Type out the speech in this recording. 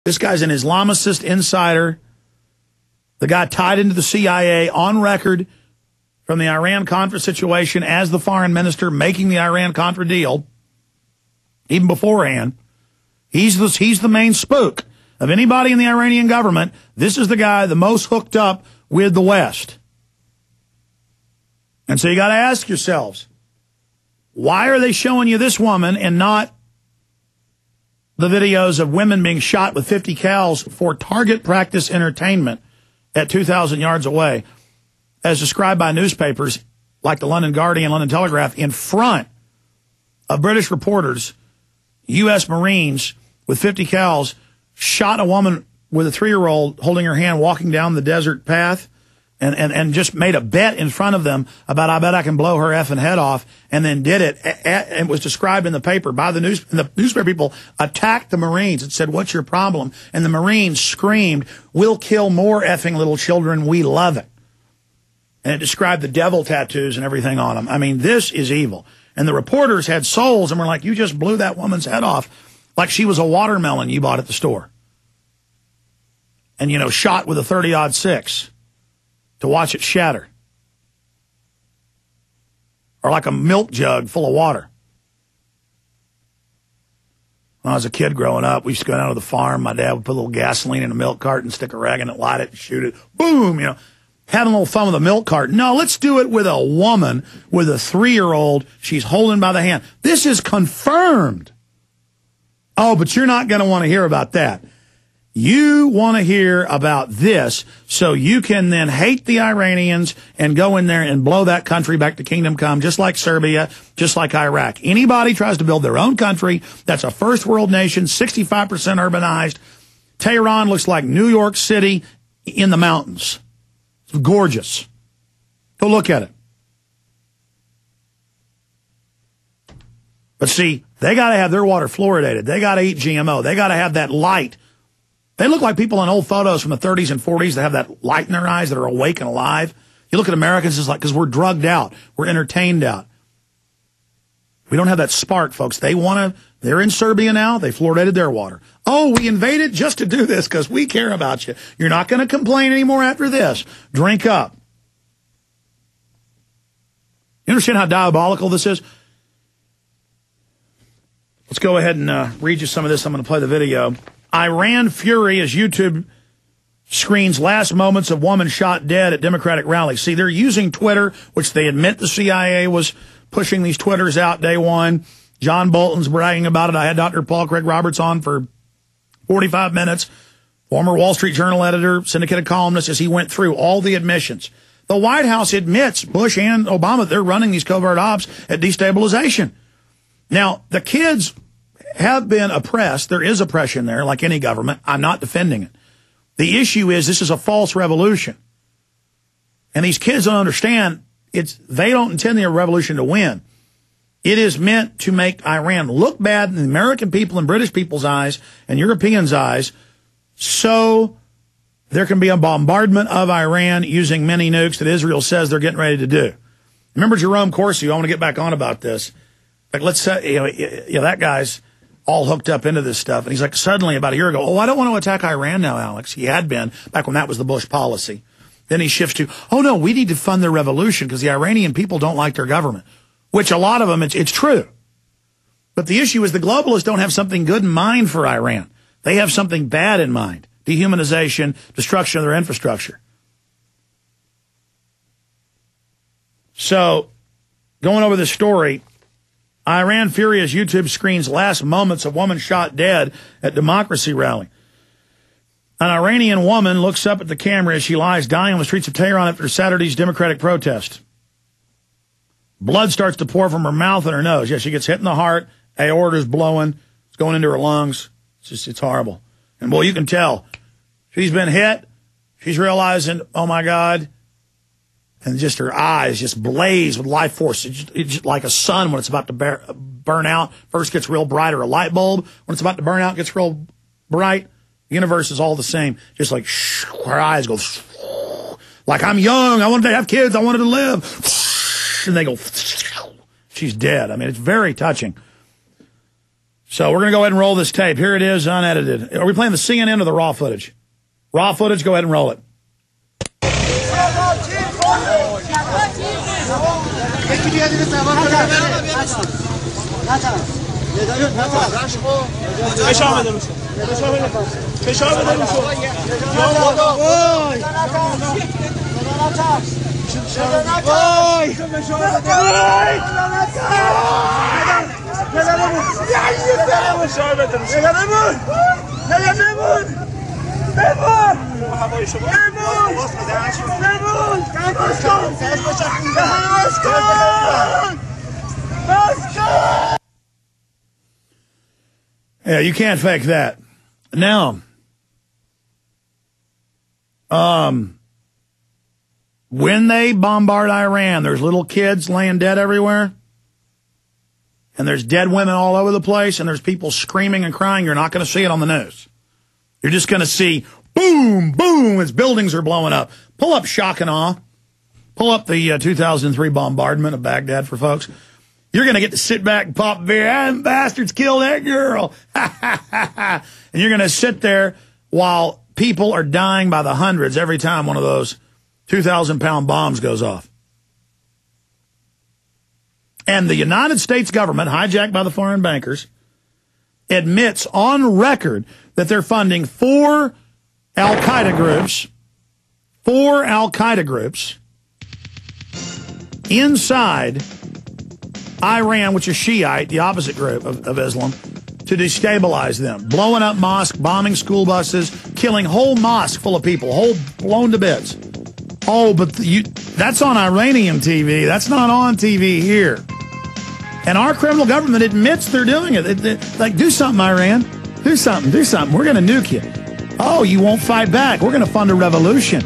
This guy's an Islamicist insider. The guy tied into the CIA on record from the Iran-Contra situation as the foreign minister making the Iran-Contra deal, even beforehand. He's the main spook of anybody in the Iranian government. This is the guy the most hooked up with the West. And so you got to ask yourselves, why are they showing you this woman and not the videos of women being shot with 50 cals for target practice entertainment at 2,000 yards away, as described by newspapers like the London Guardian, London Telegraph, in front of British reporters? U.S. Marines with 50 cals shot a woman with a 3-year-old holding her hand walking down the desert path and just made a bet in front of them about, I bet I can blow her effing head off, and then did it. It was described in the paper by the newspaper people attacked the Marines and said, what's your problem? And the Marines screamed, we'll kill more effing little children. We love it. And it described the devil tattoos and everything on them. I mean, this is evil. And the reporters had souls and were like, you just blew that woman's head off like she was a watermelon you bought at the store. And, you know, shot with a 30-06 to watch it shatter. Or like a milk jug full of water. When I was a kid growing up, we used to go down to the farm. My dad would put a little gasoline in a milk carton, stick a rag in it, light it, and shoot it. Boom, you know. Having a little fun with a milk carton. No, let's do it with a woman with a 3-year-old she's holding by the hand. This is confirmed. Oh, but you're not going to want to hear about that. You want to hear about this so you can then hate the Iranians and go in there and blow that country back to kingdom come, just like Serbia, just like Iraq. Anybody tries to build their own country, that's a first world nation, 65% urbanized. Tehran looks like New York City in the mountains. It's gorgeous. Go look at it. But see, they got to have their water fluoridated. They got to eat GMO. They got to have that light. They look like people in old photos from the 30s and 40s that have that light in their eyes, that are awake and alive. You look at Americans, it's like, because we're drugged out. We're entertained out. We don't have that spark, folks. They want to, they're in Serbia now. They fluoridated their water. Oh, we invaded just to do this because we care about you. You're not going to complain anymore after this. Drink up. You understand how diabolical this is? Let's go ahead and read you some of this. I'm going to play the video. Iran fury as YouTube screens last moments of woman shot dead at Democratic rally. See, they're using Twitter, which they admit the CIA was pushing these Twitters out day one. John Bolton's bragging about it. I had Dr. Paul Craig Roberts on for 45 minutes. Former Wall Street Journal editor, syndicated columnist, as he went through all the admissions. The White House admits, Bush and Obama, they're running these covert ops at destabilization. Now, the kids have been oppressed. There is oppression there, like any government. I'm not defending it. The issue is this is a false revolution. And these kids don't understand they don't intend the revolution to win. It is meant to make Iran look bad in the American people and British people's eyes and Europeans' eyes, so there can be a bombardment of Iran using mini nukes that Israel says they're getting ready to do. Remember Jerome Corsi? I want to get back on about this. Like, let's say, that guy's all hooked up into this stuff. And he's like, suddenly about a year ago, oh, I don't want to attack Iran now, Alex. He had been back when that was the Bush policy. Then he shifts to, oh, no, we need to fund their revolution because the Iranian people don't like their government, which a lot of them, it's true. But the issue is the globalists don't have something good in mind for Iran. They have something bad in mind. Dehumanization, destruction of their infrastructure. So, going over this story, Iran furious YouTube screens last moments of woman shot dead at democracy rally. An Iranian woman looks up at the camera as she lies dying on the streets of Tehran after Saturday's democratic protest. Blood starts to pour from her mouth and her nose. Yeah, she gets hit in the heart. Aorta's blowing. It's going into her lungs. It's horrible. And boy, you can tell. She's been hit. She's realizing, oh my God. And just her eyes just blaze with life force. It's just like a sun when it's about to burn out. First gets real bright, or a light bulb. When it's about to burn out, it gets real bright. The universe is all the same. Just like her eyes go like, I'm young. I wanted to have kids. I wanted to live. And they go, she's dead. I mean, it's very touching. So we're going to go ahead and roll this tape. Here it is, unedited. Are we playing the CNN or the raw footage? Raw footage, go ahead and roll it. Yeah, you can't fake that. Now, when they bombard Iran, there's little kids laying dead everywhere, and there's dead women all over the place, and there's people screaming and crying. You're not going to see it on the news. You're just going to see boom, boom, as buildings are blowing up. Pull up shock and awe. Pull up the 2003 bombardment of Baghdad for folks. You're going to get to sit back and pop beer. And bastards killed that girl. And you're going to sit there while people are dying by the hundreds every time one of those 2,000-pound bombs goes off. And the United States government, hijacked by the foreign bankers, admits on record that they're funding four Al-Qaeda groups inside Iran, which is Shiite, the opposite group of Islam, to destabilize them. Blowing up mosques, bombing school buses, killing whole mosques full of people, whole blown to bits. Oh, but that's on Iranian TV. That's not on TV here. And our criminal government admits they're doing it. Like, do something, Iran. Do something. Do something. We're going to nuke you. Oh, you won't fight back. We're going to fund a revolution.